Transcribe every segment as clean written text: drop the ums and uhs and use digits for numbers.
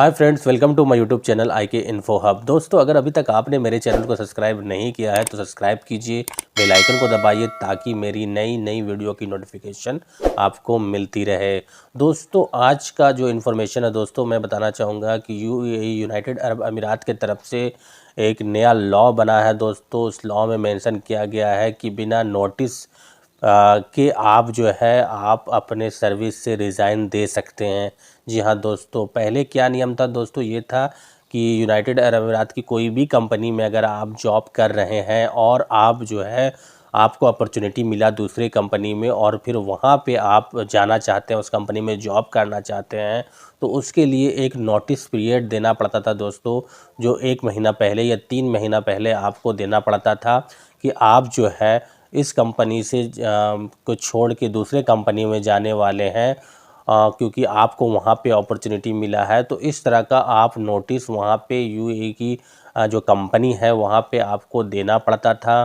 Hi friends, welcome to my YouTube channel I K info hub. दोस्तों, अगर अभी तक आपने मेरे चैनल को सब्सक्राइब नहीं किया है तो सब्सक्राइब कीजिए, बेल आइकन को दबाइए ताकि मेरी नई वीडियो की नोटिफिकेशन आपको मिलती रहे। दोस्तों, आज का जो इन्फॉर्मेशन है दोस्तों, मैं बताना चाहूँगा कि यूनाइटेड अरब अमीरात के तरफ से एक नया लॉ बना है दोस्तों। उस लॉ में मेंशन किया गया है कि बिना नोटिस कि आप जो है आप अपने सर्विस से रिज़ाइन दे सकते हैं। जी हाँ दोस्तों, पहले क्या नियम था दोस्तों, ये था कि यूनाइटेड अरब अमीरात की कोई भी कंपनी में अगर आप जॉब कर रहे हैं और आप जो है आपको अपॉर्चुनिटी मिला दूसरी कंपनी में और फिर वहाँ पे आप जाना चाहते हैं, उस कंपनी में जॉब करना चाहते हैं, तो उसके लिए एक नोटिस पीरियड देना पड़ता था दोस्तों, जो 1 महीना पहले या 3 महीना पहले आपको देना पड़ता था कि आप जो है इस कंपनी से को छोड़ के दूसरे कंपनी में जाने वाले हैं, क्योंकि आपको वहाँ पे अपॉर्चुनिटी मिला है। तो इस तरह का आप नोटिस वहाँ पे यूएई की जो कंपनी है वहाँ पे आपको देना पड़ता था।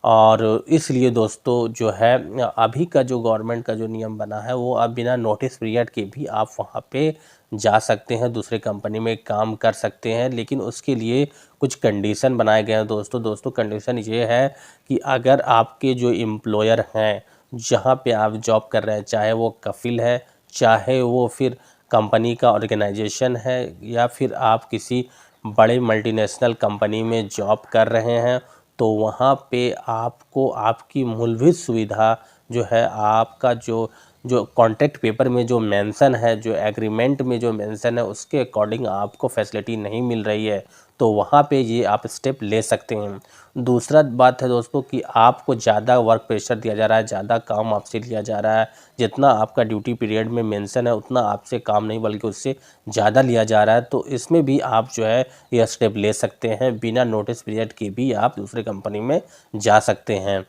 और इसलिए दोस्तों जो है अभी का जो गवर्नमेंट का जो नियम बना है वो अब बिना नोटिस पीरियड के भी आप वहाँ पे जा सकते हैं, दूसरे कंपनी में काम कर सकते हैं। लेकिन उसके लिए कुछ कंडीशन बनाए गए हैं दोस्तों। कंडीशन ये है कि अगर आपके जो एम्प्लॉयर हैं जहाँ पे आप जॉब कर रहे हैं, चाहे वो कफ़िल है, चाहे वो फिर कंपनी का ऑर्गेनाइजेशन है, या फिर आप किसी बड़े मल्टीनेशनल कंपनी में जॉब कर रहे हैं, तो वहाँ पे आपको आपकी मूलभूत सुविधा जो है, आपका जो जो कॉन्ट्रैक्ट पेपर में जो मेंशन है, जो एग्रीमेंट में जो मेंशन है, उसके अकॉर्डिंग आपको फैसिलिटी नहीं मिल रही है, तो वहाँ पे ये आप स्टेप ले सकते हैं। दूसरा बात है दोस्तों कि आपको ज़्यादा वर्क प्रेशर दिया जा रहा है, ज़्यादा काम आपसे लिया जा रहा है, जितना आपका ड्यूटी पीरियड में मेंशन है उतना आपसे काम नहीं बल्कि उससे ज़्यादा लिया जा रहा है, तो इसमें भी आप जो है यह स्टेप ले सकते हैं। बिना नोटिस पीरियड के भी आप दूसरे कंपनी में जा सकते हैं।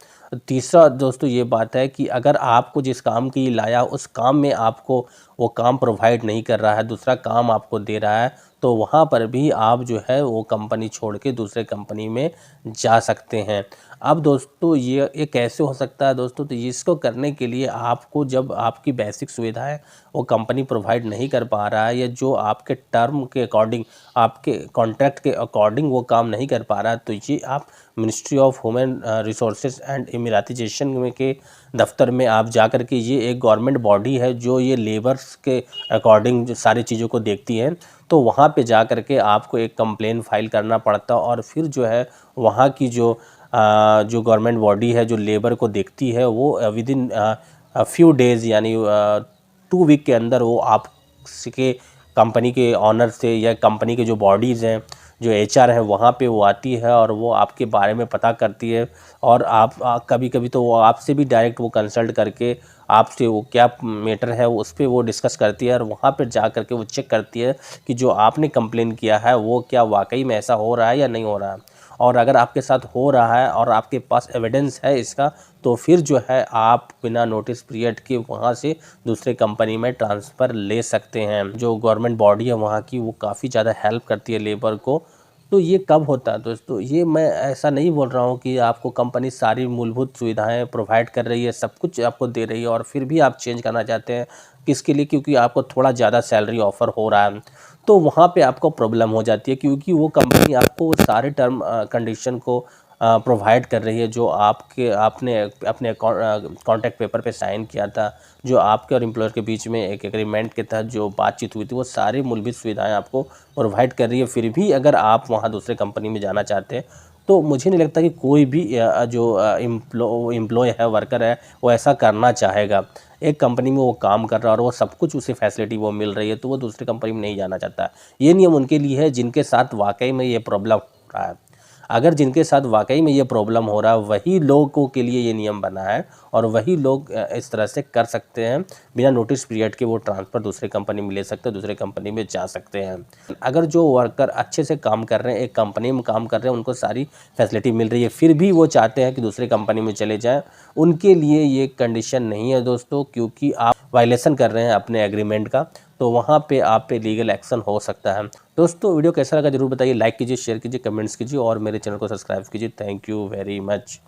तीसरा दोस्तों ये बात है कि अगर आपको जिस काम के लिए लाया उस काम में आपको वो काम प्रोवाइड नहीं कर रहा है, दूसरा काम आपको दे रहा है, तो वहाँ पर भी आप जो है वो कंपनी छोड़ के दूसरे कंपनी में जा सकते हैं। अब दोस्तों ये कैसे हो सकता है दोस्तों, तो इसको करने के लिए आपको जब आपकी बेसिक सुविधाएं वो कंपनी प्रोवाइड नहीं कर पा रहा है, या जो आपके टर्म के अकॉर्डिंग, आपके कॉन्ट्रैक्ट के अकॉर्डिंग वो काम नहीं कर पा रहा है, तो ये आप ministry of human resources and emiratisation में के दफ्तर में आप जा कर के, ये एक गवर्नमेंट बॉडी है जो ये लेबर्स के अकॉर्डिंग जो सारी चीज़ों को देखती है, तो वहाँ पे जा कर के आपको एक कंप्लेन फाइल करना पड़ता और फिर जो है वहाँ की जो गवर्नमेंट बॉडी है जो लेबर को देखती है, वो विद इन फ्यू डेज़ यानी 2 वीक के अंदर वो आपके कंपनी के ऑनर से या कंपनी के जो बॉडीज़ हैं, जो एचआर है, वहाँ पे वो आती है और वो आपके बारे में पता करती है। और आप कभी-कभी तो वो आपसे भी डायरेक्ट वो कंसल्ट करके आपसे वो क्या मैटर है उस पे वो डिस्कस करती है, और वहाँ पे जा कर के वो चेक करती है कि जो आपने कंप्लेन किया है वो क्या वाकई में ऐसा हो रहा है या नहीं हो रहा है। और अगर आपके साथ हो रहा है और आपके पास एविडेंस है इसका, तो फिर जो है आप बिना नोटिस पीरियड के वहाँ से दूसरे कंपनी में ट्रांसफ़र ले सकते हैं। जो गवर्नमेंट बॉडी है वहाँ की, वो काफ़ी ज़्यादा हेल्प करती है लेबर को। तो ये कब होता है दोस्तों, ये मैं ऐसा नहीं बोल रहा हूँ कि आपको कंपनी सारी मूलभूत सुविधाएं प्रोवाइड कर रही है, सब कुछ आपको दे रही है और फिर भी आप चेंज करना चाहते हैं, किसके लिए? क्योंकि आपको थोड़ा ज़्यादा सैलरी ऑफ़र हो रहा है, तो वहाँ पे आपको प्रॉब्लम हो जाती है, क्योंकि वो कंपनी आपको वो सारे टर्म कंडीशन को प्रोवाइड कर रही है जो आपने अपने कॉन्ट्रैक्ट पेपर पे साइन किया था, जो आपके और एम्प्लॉयर के बीच में एक एग्रीमेंट के तहत जो बातचीत हुई थी, वो सारी मूलभूत सुविधाएं आपको प्रोवाइड कर रही है। फिर भी अगर आप वहाँ दूसरे कंपनी में जाना चाहते हैं, तो मुझे नहीं लगता कि कोई भी जो एम्प्लॉय है, वर्कर है, वो ऐसा करना चाहेगा। एक कंपनी में वो काम कर रहा है और वो सब कुछ उसे फैसिलिटी वो मिल रही है, तो वो दूसरी कंपनी में नहीं जाना चाहता। ये नियम उनके लिए है जिनके साथ वाकई में ये प्रॉब्लम हो रहा है। अगर जिनके साथ वाकई में ये प्रॉब्लम हो रहा है, वही लोगों के लिए ये नियम बना है और वही लोग इस तरह से कर सकते हैं, बिना नोटिस पीरियड के वो ट्रांसफ़र दूसरे कंपनी में ले सकते हैं, दूसरे कंपनी में जा सकते हैं। अगर जो वर्कर अच्छे से काम कर रहे हैं, एक कंपनी में काम कर रहे हैं, उनको सारी फैसिलिटी मिल रही है, फिर भी वो चाहते हैं कि दूसरी कंपनी में चले जाएँ, उनके लिए ये कंडीशन नहीं है दोस्तों, क्योंकि आप वायलेशन कर रहे हैं अपने एग्रीमेंट का, तो वहाँ पे आप पे लीगल एक्शन हो सकता है। दोस्तों, वीडियो कैसा लगा ज़रूर बताइए, लाइक कीजिए, शेयर कीजिए, कमेंट्स कीजिए और मेरे चैनल को सब्सक्राइब कीजिए। Thank you very much.